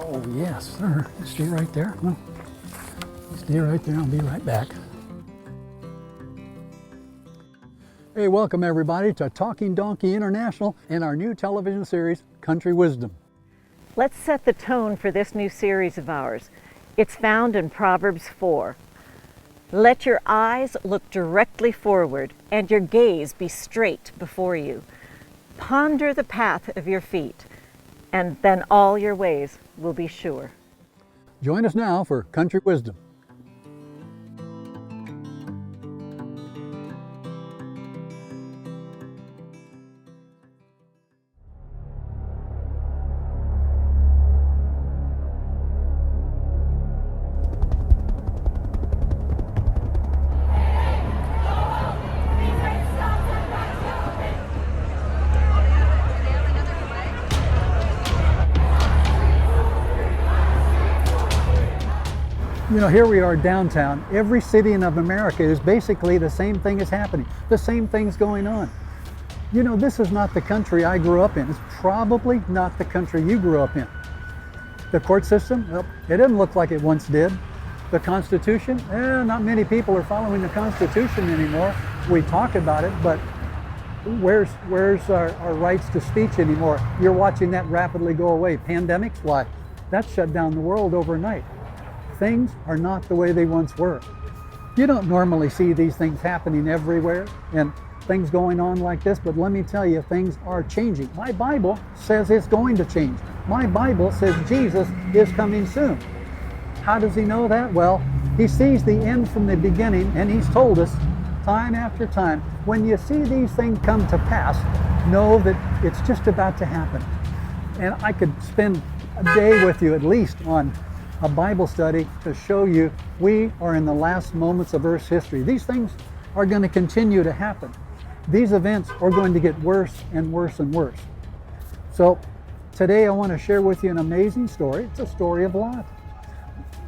Oh, yes, sir. Stay right there. No. Stay right there. I'll be right back. Hey, welcome everybody to Talking Donkey International and our new television series, Country Wisdom. Let's set the tone for this new series of ours. It's found in Proverbs 4. Let your eyes look directly forward and your gaze be straight before you. Ponder the path of your feet, and then all your ways will be sure. Join us now for Country Wisdom. You know, here we are downtown. Every city in America is basically the same thing is happening. The same thing's going on. You know, this is not the country I grew up in. It's probably not the country you grew up in. The court system, well, it didn't look like it once did. The Constitution, not many people are following the Constitution anymore. We talk about it, but where's our rights to speech anymore? You're watching that rapidly go away. Pandemics, why? That shut down the world overnight. Things are not the way they once were. You don't normally see these things happening everywhere and things going on like this, but let me tell you, things are changing. My Bible says it's going to change. My Bible says Jesus is coming soon. How does he know that? Well, he sees the end from the beginning, and he's told us time after time, when you see these things come to pass, know that it's just about to happen. And I could spend a day with you at least on a Bible study to show you we are in the last moments of Earth's history. These things are going to continue to happen. These events are going to get worse and worse and worse. So today I want to share with you an amazing story. It's a story of Lot.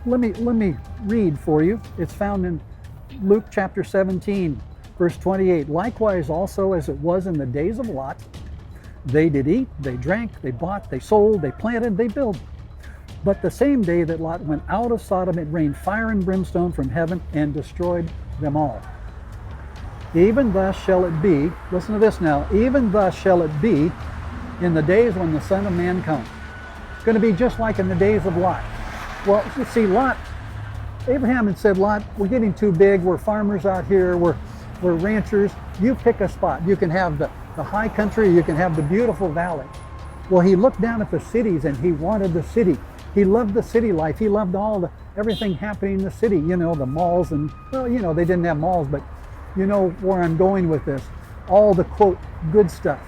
Let me read for you. It's found in Luke chapter 17, verse 28. Likewise also as it was in the days of Lot, they did eat, they drank, they bought, they sold, they planted, they built. But the same day that Lot went out of Sodom, it rained fire and brimstone from heaven and destroyed them all. Even thus shall it be, listen to this now, even thus shall it be in the days when the Son of Man comes. It's going to be just like in the days of Lot. Well, you see, Lot, Abraham had said, Lot, we're getting too big, we're farmers out here, we're ranchers, you pick a spot. You can have the high country, you can have the beautiful valley. Well, he looked down at the cities and he wanted the city. He loved the city life. He loved everything happening in the city, you know, the malls and, well, you know, they didn't have malls, but you know where I'm going with this. All the, quote, good stuff.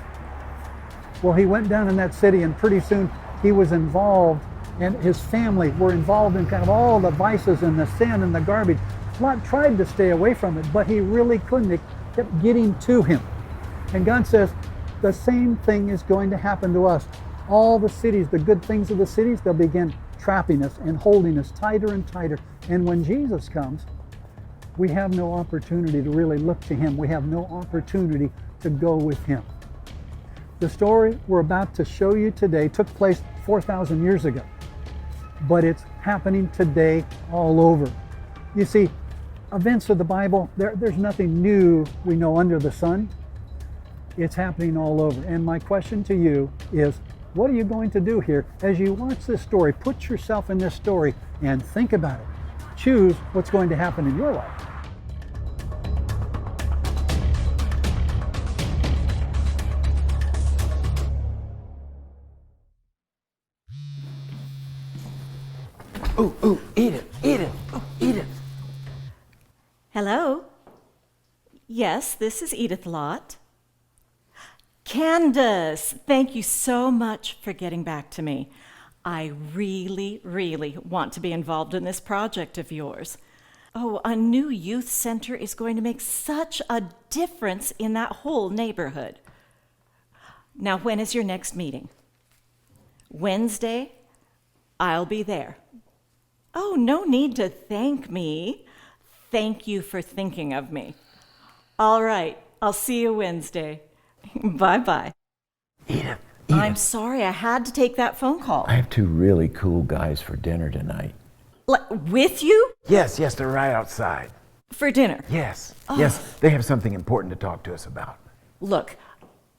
Well, he went down in that city and pretty soon he was involved and his family were involved in kind of all the vices and the sin and the garbage. Lot tried to stay away from it, but he really couldn't. It kept getting to him. And God says, the same thing is going to happen to us. All the cities, the good things of the cities, they'll begin trapping us and holding us tighter and tighter. And when Jesus comes, we have no opportunity to really look to him. We have no opportunity to go with him. The story we're about to show you today took place 4,000 years ago, but it's happening today all over. You see, events of the Bible, there's nothing new we know under the sun. It's happening all over. And my question to you is, what are you going to do here as you watch this story? Put yourself in this story and think about it. Choose what's going to happen in your life. Ooh, eat it, oh, eat it. Hello? Yes, this is Edith Lott. Candace, thank you so much for getting back to me. I really, really want to be involved in this project of yours. Oh, a new youth center is going to make such a difference in that whole neighborhood. Now, when is your next meeting? Wednesday? I'll be there. Oh, no need to thank me. Thank you for thinking of me. All right, I'll see you Wednesday. Bye-bye. Eat it. I'm sorry, I had to take that phone call. I have 2 really cool guys for dinner tonight. With you? Yes, they're right outside. For dinner? Yes, yes, they have something important to talk to us about. Look,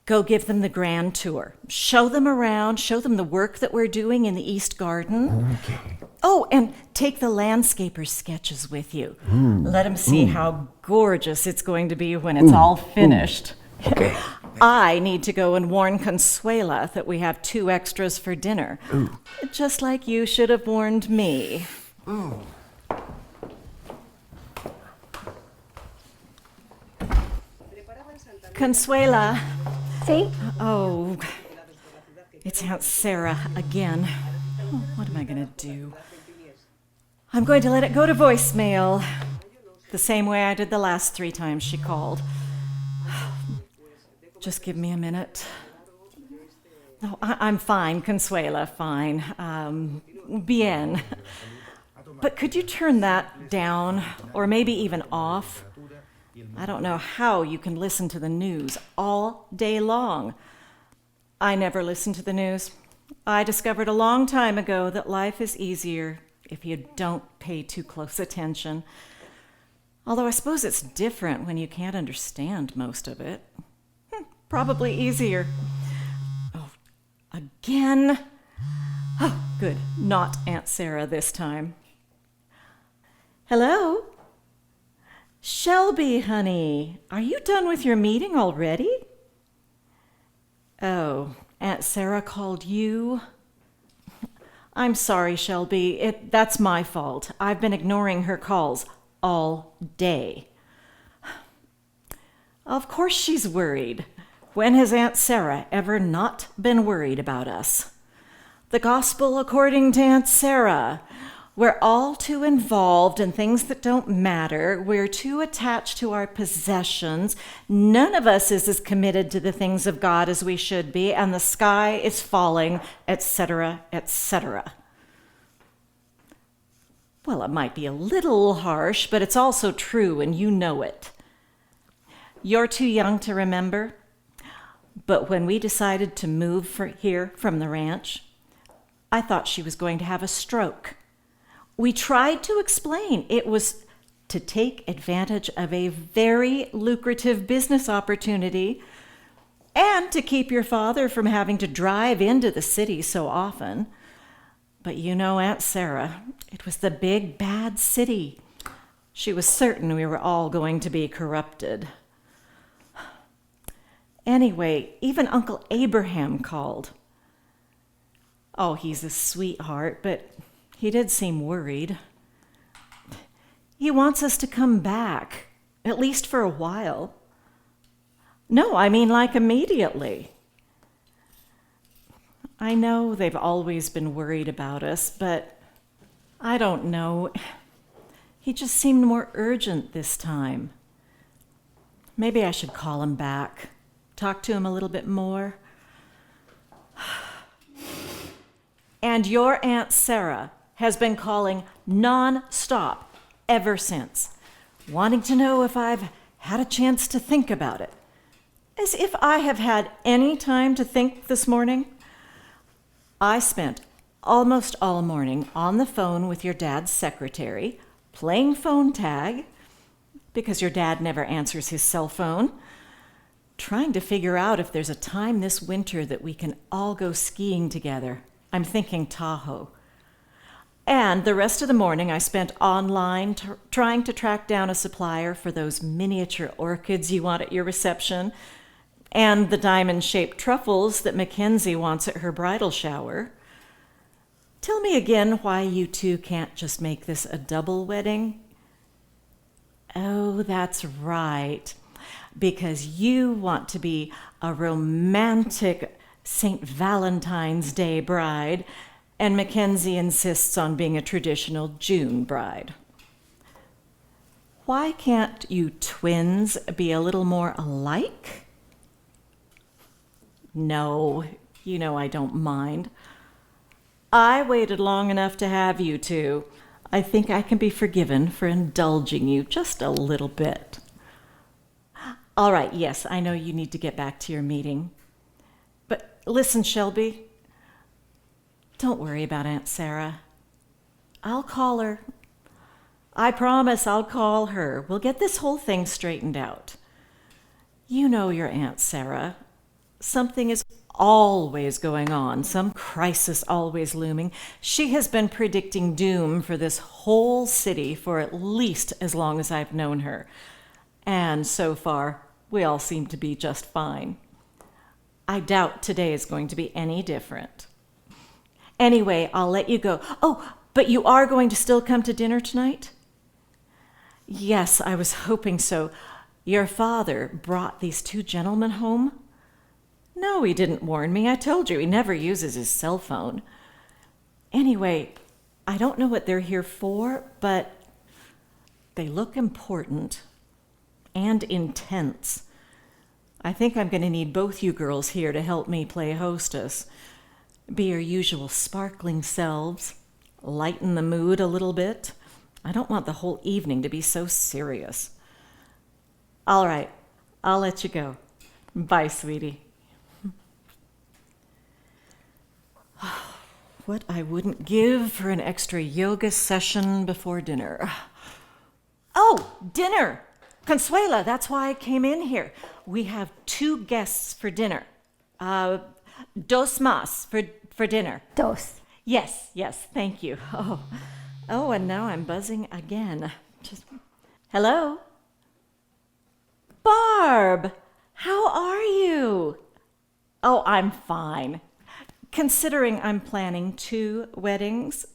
go give them the grand tour. Show them around, show them the work that we're doing in the East Garden. Okay. Oh, and take the landscaper's sketches with you. Let them see how gorgeous it's going to be when it's all finished. Okay. I need to go and warn Consuela that we have 2 extras for dinner. Just like you should have warned me. Consuela. See? Oh, it's Aunt Sarah again. Oh, what am I going to do? I'm going to let it go to voicemail. The same way I did the last 3 times she called. Just give me a minute. No, I'm fine, Consuela, fine. Bien. But could you turn that down, or maybe even off? I don't know how you can listen to the news all day long. I never listen to the news. I discovered a long time ago that life is easier if you don't pay too close attention. Although I suppose it's different when you can't understand most of it. Probably easier. Oh, again? Oh, good. Not Aunt Sarah this time. Hello? Shelby, honey, are you done with your meeting already? Oh, Aunt Sarah called you? I'm sorry, Shelby. That's my fault. I've been ignoring her calls all day. Of course she's worried. When has Aunt Sarah ever not been worried about us? The gospel according to Aunt Sarah. We're all too involved in things that don't matter. We're too attached to our possessions. None of us is as committed to the things of God as we should be, and the sky is falling, etc., etc. Well, it might be a little harsh, but it's also true, and you know it. You're too young to remember, but when we decided to move here from the ranch, I thought she was going to have a stroke. We tried to explain it was to take advantage of a very lucrative business opportunity and to keep your father from having to drive into the city so often. But you know, Aunt Sarah, it was the big bad city. She was certain we were all going to be corrupted. Anyway, even Uncle Abraham called. Oh, he's a sweetheart, but he did seem worried. He wants us to come back, at least for a while. No, I mean like immediately. I know they've always been worried about us, but I don't know. He just seemed more urgent this time. Maybe I should call him back, talk to him a little bit more. And your Aunt Sarah has been calling non-stop ever since, wanting to know if I've had a chance to think about it. As if I have had any time to think this morning. I spent almost all morning on the phone with your dad's secretary, playing phone tag, because your dad never answers his cell phone, trying to figure out if there's a time this winter that we can all go skiing together. I'm thinking Tahoe. And the rest of the morning I spent online trying to track down a supplier for those miniature orchids you want at your reception and the diamond-shaped truffles that Mackenzie wants at her bridal shower. Tell me again why you two can't just make this a double wedding. Oh, that's right. Because you want to be a romantic St. Valentine's Day bride, and Mackenzie insists on being a traditional June bride. Why can't you twins be a little more alike? No, you know I don't mind. I waited long enough to have you two. I think I can be forgiven for indulging you just a little bit. All right, yes, I know you need to get back to your meeting. But Listen, Shelby. Don't worry about Aunt Sarah. I'll call her. I promise I'll call her. We'll get this whole thing straightened out. You know your Aunt Sarah. Something is always going on, some crisis always looming. She has been predicting doom for this whole city for at least as long as I've known her. And so far, we all seem to be just fine. I doubt today is going to be any different. Anyway, I'll let you go. Oh, but you are going to still come to dinner tonight? Yes, I was hoping so. Your father brought these two gentlemen home? No, he didn't warn me. I told you, he never uses his cell phone. Anyway, I don't know what they're here for, but they look important and intense. I think I'm going to need both you girls here to help me play hostess. Be your usual sparkling selves. Lighten the mood a little bit. I don't want the whole evening to be so serious. All right, I'll let you go. Bye, sweetie. What I wouldn't give for an extra yoga session before dinner. Oh, dinner! Consuela, that's why I came in here. We have 2 guests for dinner. Dos más for dinner. Dos. Yes, thank you. Oh, and now I'm buzzing again. Hello? Barb, how are you? Oh, I'm fine. Considering I'm planning 2 weddings.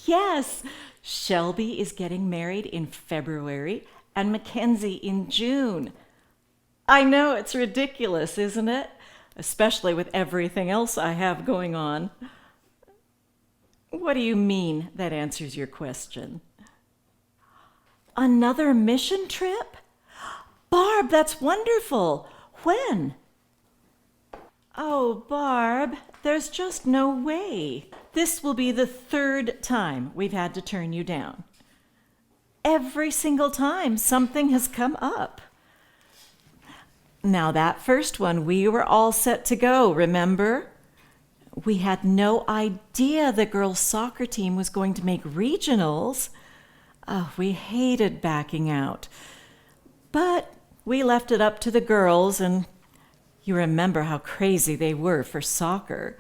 Yes, Shelby is getting married in February and Mackenzie in June. I know, it's ridiculous, isn't it? Especially with everything else I have going on. What do you mean that answers your question? Another mission trip? Barb, that's wonderful. When? Oh, Barb, there's just no way. This will be the 3rd time we've had to turn you down. Every single time something has come up. Now, that first one, we were all set to go, remember? We had no idea the girls' soccer team was going to make regionals. Oh, we hated backing out. But we left it up to the girls, and you remember how crazy they were for soccer,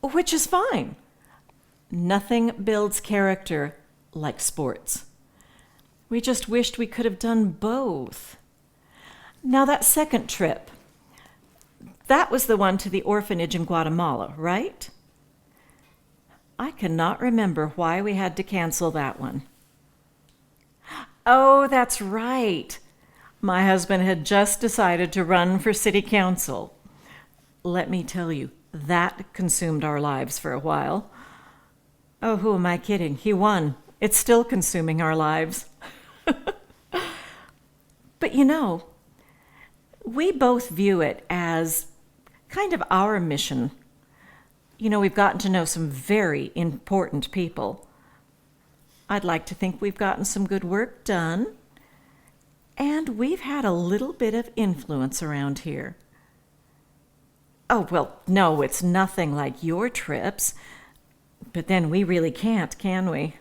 which is fine. Nothing builds character like sports. We just wished we could have done both. Now, that second trip, that was the one to the orphanage in Guatemala, right? I cannot remember why we had to cancel that one. Oh, that's right. My husband had just decided to run for city council. Let me tell you, that consumed our lives for a while. Oh, who am I kidding? He won. It's still consuming our lives. But you know, we both view it as kind of our mission. You know, we've gotten to know some very important people. I'd like to think we've gotten some good work done. And we've had a little bit of influence around here. Oh, well, no, it's nothing like your trips. But then we really can't, can we?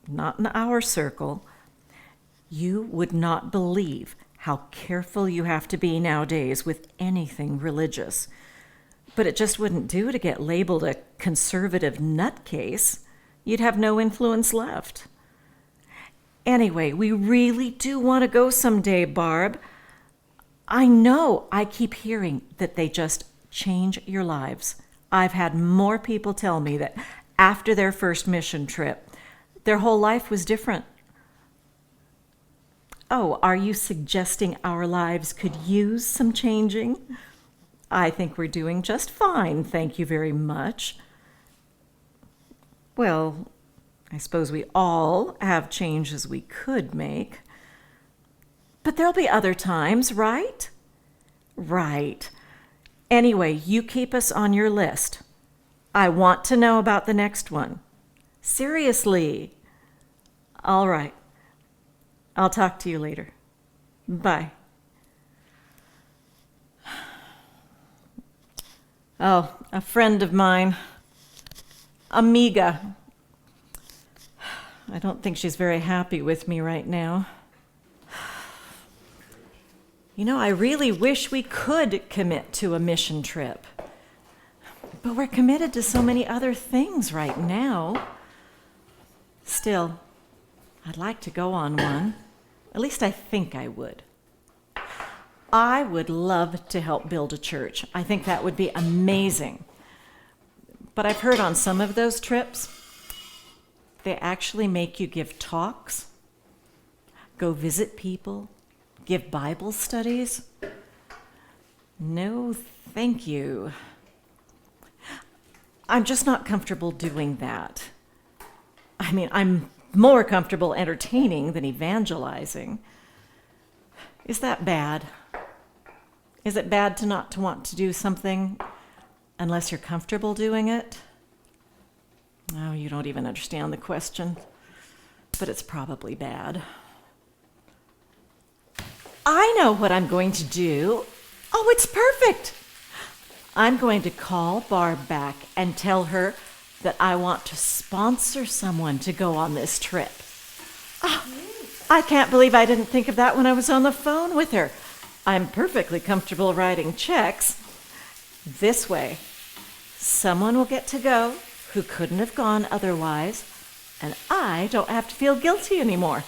Not in our circle. You would not believe how careful you have to be nowadays with anything religious. But it just wouldn't do to get labeled a conservative nutcase. You'd have no influence left. Anyway, we really do want to go someday, Barb. I know I keep hearing that they just change your lives. I've had more people tell me that after their first mission trip, their whole life was different. Oh, are you suggesting our lives could use some changing? I think we're doing just fine, thank you very much. Well, I suppose we all have changes we could make. But there'll be other times, right? Right. Anyway, you keep us on your list. I want to know about the next one. Seriously. All right. I'll talk to you later. Bye. Oh, a friend of mine. Amiga. I don't think she's very happy with me right now. You know, I really wish we could commit to a mission trip. But we're committed to so many other things right now. Still, I'd like to go on one. At least I think I would. I would love to help build a church. I think that would be amazing. But I've heard on some of those trips, they actually make you give talks, go visit people, give Bible studies. No, thank you. I'm just not comfortable doing that. I mean, I'm more comfortable entertaining than evangelizing. Is that bad? Is it bad to not to want to do something unless you're comfortable doing it? Oh, you don't even understand the question, but it's probably bad. I know what I'm going to do. Oh, it's perfect. I'm going to call Barb back and tell her that I want to sponsor someone to go on this trip. Oh, I can't believe I didn't think of that when I was on the phone with her. I'm perfectly comfortable writing checks. This way, someone will get to go who couldn't have gone otherwise, and I don't have to feel guilty anymore.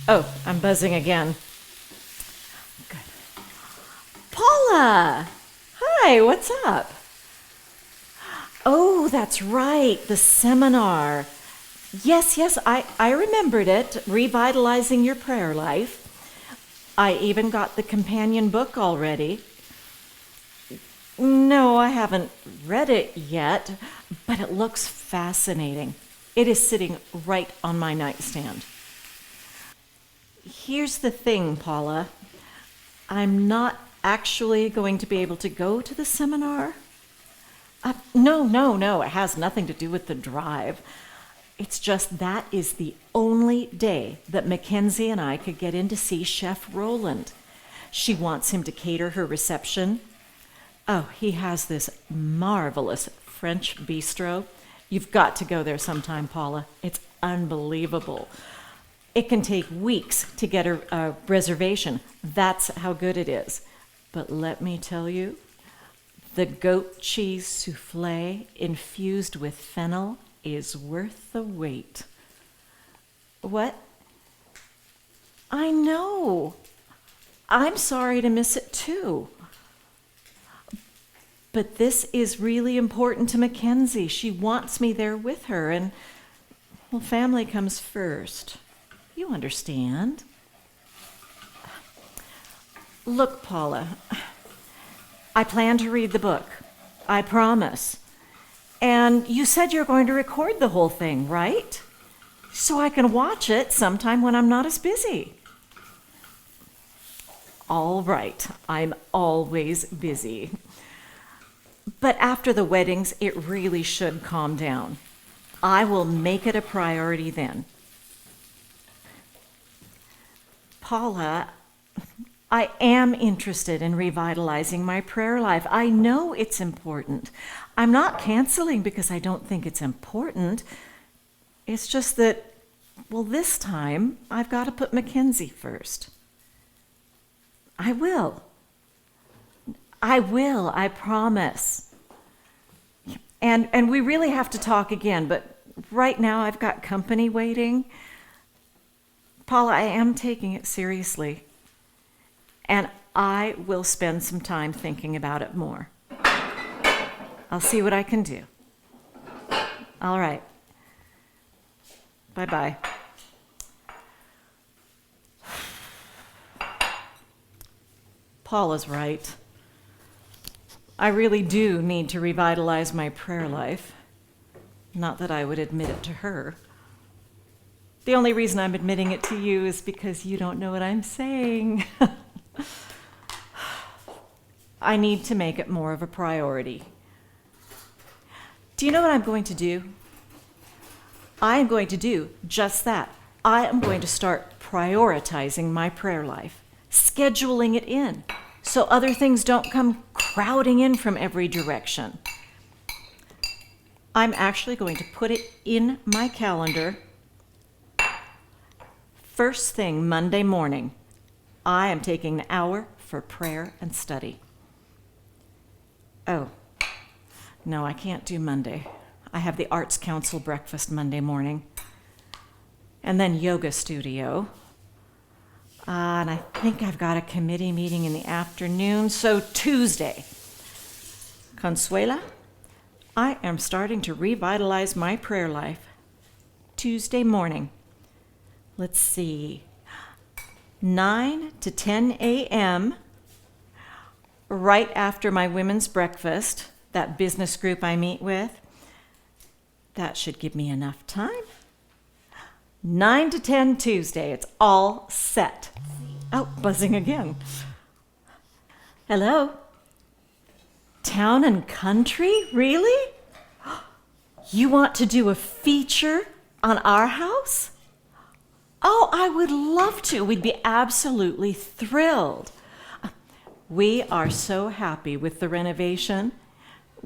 Oh, I'm buzzing again. Good. Paula! Hi, what's up? Oh, that's right, the seminar. Yes, I remembered it, Revitalizing Your Prayer Life. I even got the companion book already. No, I haven't read it yet, but it looks fascinating. It is sitting right on my nightstand. Here's the thing, Paula. I'm not actually going to be able to go to the seminar. No, it has nothing to do with the drive. It's just that is the only day that Mackenzie and I could get in to see Chef Roland. She wants him to cater her reception. Oh, he has this marvelous French bistro. You've got to go there sometime, Paula. It's unbelievable. It can take weeks to get a reservation. That's how good it is. But let me tell you, the goat cheese souffle infused with fennel is worth the wait. What? I know. I'm sorry to miss it too. But this is really important to Mackenzie. She wants me there with her, and, well, family comes first. You understand. Look, Paula, I plan to read the book. I promise. And you said you're going to record the whole thing, right? So I can watch it sometime when I'm not as busy. All right, I'm always busy. But after the weddings, it really should calm down. I will make it a priority then. Paula, I am interested in revitalizing my prayer life. I know it's important. I'm not canceling because I don't think it's important. It's just that, well, this time I've got to put Mackenzie first. I will, I promise. And we really have to talk again, but right now I've got company waiting. Paula, I am taking it seriously. And I will spend some time thinking about it more. I'll see what I can do. All right. Bye-bye. Paula's right. I really do need to revitalize my prayer life. Not that I would admit it to her. The only reason I'm admitting it to you is because you don't know what I'm saying. I need to make it more of a priority. Do you know what I'm going to do? I am going to do just that. I am going to start prioritizing my prayer life, scheduling it in. so other things don't come crowding in from every direction. I'm actually going to put it in my calendar. First thing Monday morning, I am taking an hour for prayer and study. Oh, no, I can't do Monday. I have the Arts Council breakfast Monday morning. And then yoga studio. And I think I've got a committee meeting in the afternoon, so Tuesday. Consuela, I am starting to revitalize my prayer life. Tuesday morning. Let's see. 9 to 10 a.m., right after my women's breakfast, that business group I meet with. That should give me enough time. 9 to 10 Tuesday. It's all set. Oh, buzzing again. Hello? Town and country? Really? You want to do a feature on our house? Oh, I would love to. We'd be absolutely thrilled. We are so happy with the renovation.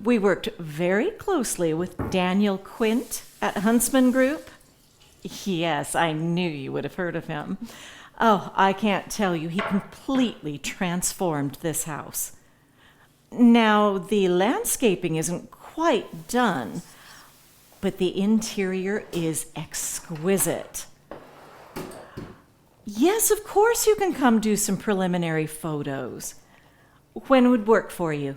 We worked very closely with Daniel Quint at Huntsman Group. Yes, I knew you would have heard of him. Oh, I can't tell you, he completely transformed this house. Now, the landscaping isn't quite done, but the interior is exquisite. Yes, of course you can come do some preliminary photos. When would work for you?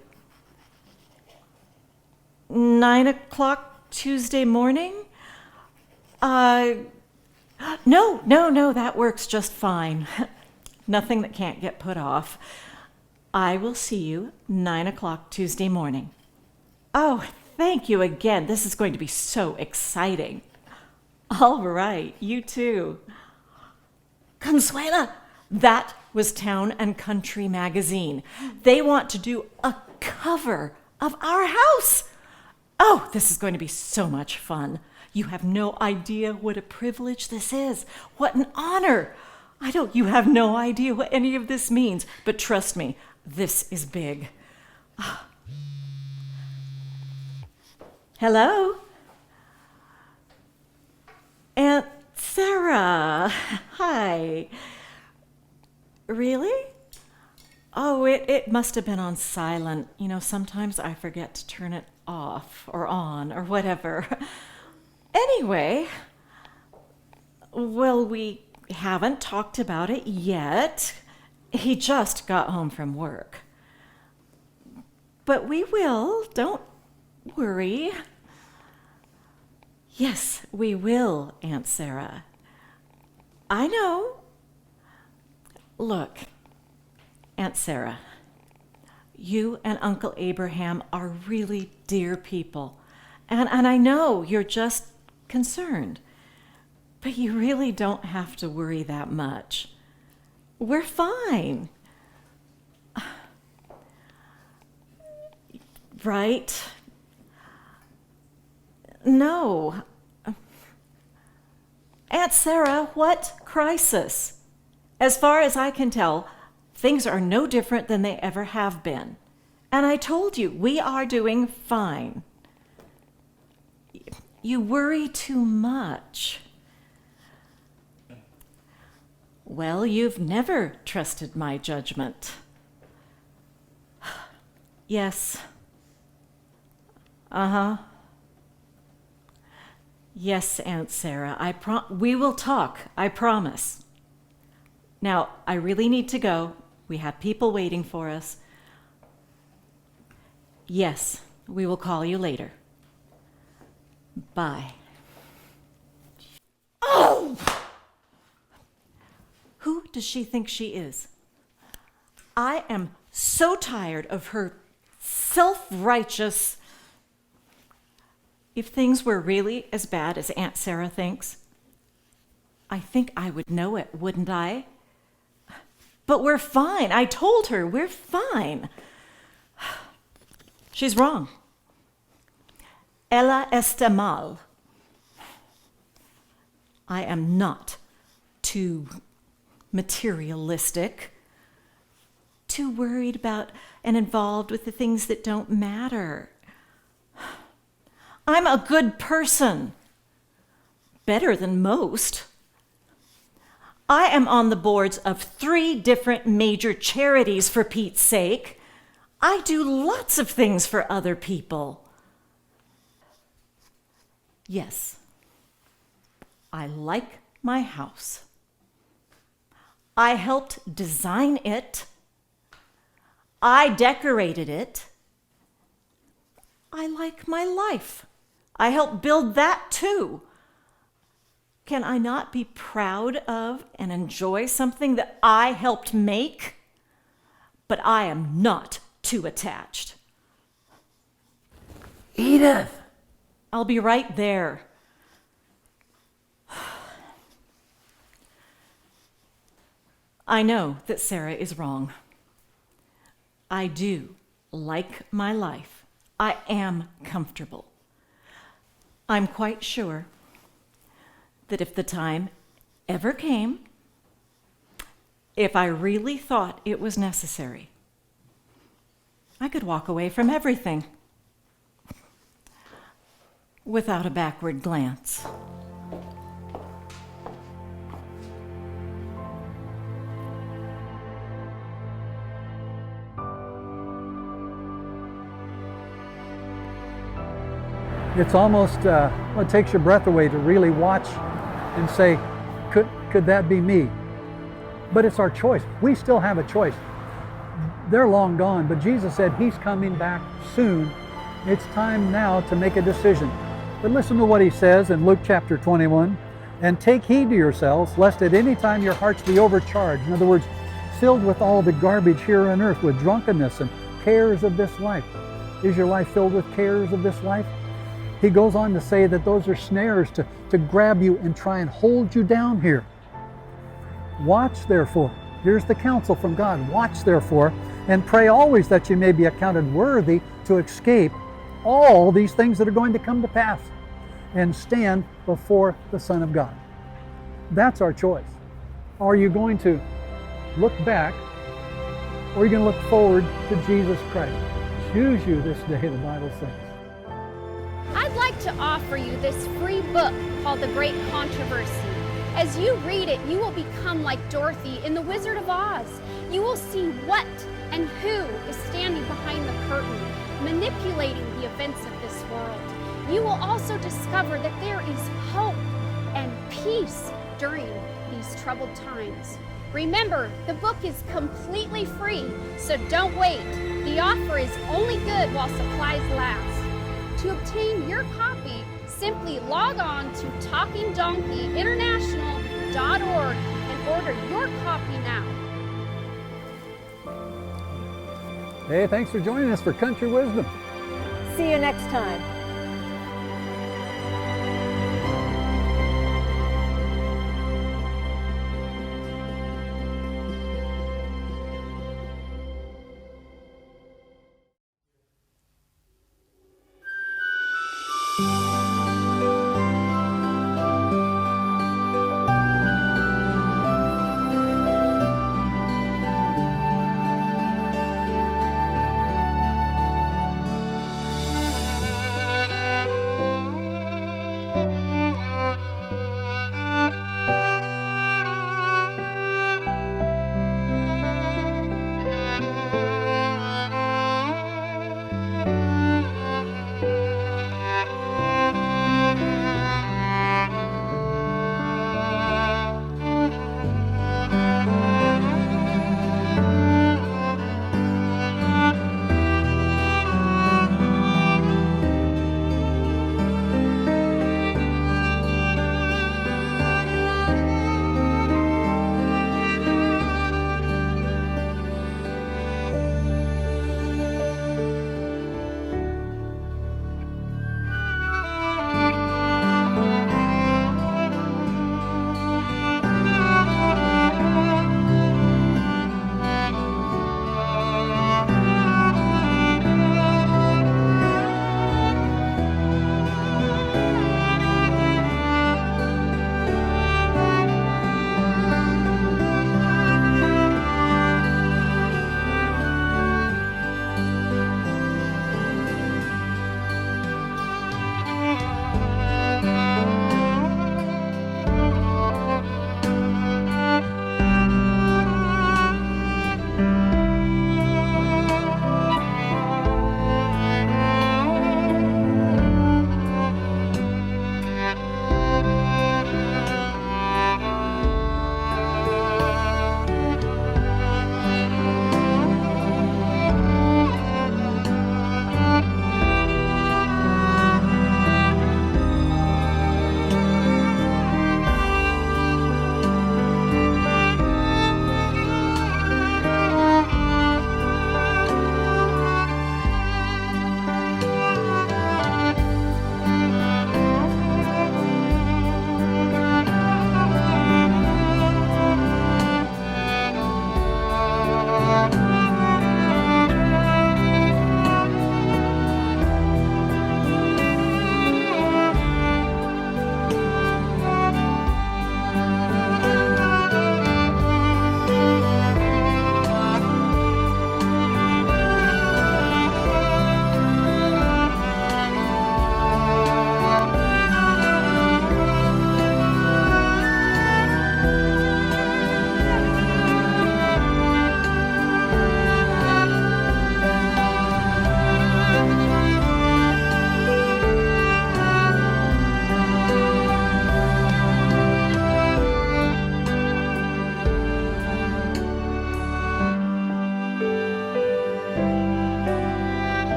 9 o'clock Tuesday morning? No, that works just fine. Nothing that can't get put off. I will see you 9 o'clock Tuesday morning. Oh, thank you again. This is going to be so exciting. All right, you too. Consuela, that was Town and Country magazine. They want to do a cover of our house. Oh, this is going to be so much fun. You have no idea what a privilege this is. What an honor. You have no idea what any of this means, but trust me, this is big. Hello? Aunt Sarah. Hi. Really? Oh, it must have been on silent. You know, sometimes I forget to turn it off or on or whatever. Anyway, well, we haven't talked about it yet. He just got home from work. But we will, don't worry. Yes, we will, Aunt Sarah. I know. Look, Aunt Sarah, you and Uncle Abraham are really dear people. And I know you're just concerned. But you really don't have to worry that much. We're fine. Right? No. Aunt Sarah, what crisis? As far as I can tell, things are no different than they ever have been. And I told you, we are doing fine. You worry too much. Well, you've never trusted my judgment. Yes. Yes, Aunt Sarah, we will talk, I promise. Now, I really need to go. We have people waiting for us. Yes, we will call you later. Bye. Oh! Who does she think she is? I am so tired of her self-righteous... If things were really as bad as Aunt Sarah thinks, I think I would know it, wouldn't I? But we're fine. I told her we're fine. She's wrong. Ella está mal. I am not too materialistic, too worried about and involved with the things that don't matter. I'm a good person. Better than most. I am on the boards of 3 different major charities, for Pete's sake. I do lots of things for other people. Yes, I like my house. I helped design it. I decorated it. I like my life. I helped build that too. Can I not be proud of and enjoy something that I helped make? But I am not too attached. Edith! I'll be right there. I know that Sarah is wrong. I do like my life. I am comfortable. I'm quite sure that if the time ever came, if I really thought it was necessary, I could walk away from everything without a backward glance. It's almost, it takes your breath away to really watch and say, could that be me? But it's our choice. We still have a choice. They're long gone, but Jesus said He's coming back soon. It's time now to make a decision. But listen to what He says in Luke chapter 21. And take heed to yourselves, lest at any time your hearts be overcharged. In other words, filled with all the garbage here on earth, with drunkenness and cares of this life. Is your life filled with cares of this life? He goes on to say that those are snares to grab you and try and hold you down here. Watch therefore. Here's the counsel from God. Watch therefore and pray always that you may be accounted worthy to escape all these things that are going to come to pass and stand before the Son of God. That's our choice. Are you going to look back, or are you going to look forward to Jesus Christ? Choose you this day, the Bible says. I'd like to offer you this free book called The Great Controversy. As you read it, you will become like Dorothy in The Wizard of Oz. You will see what and who is standing behind the curtain, manipulating the events of this world. You will also discover that there is hope and peace during these troubled times. Remember, the book is completely free, so don't wait. The offer is only good while supplies last. To obtain your copy, simply log on to TalkingDonkeyInternational.org and order your copy now. Hey, thanks for joining us for Country Wisdom. See you next time.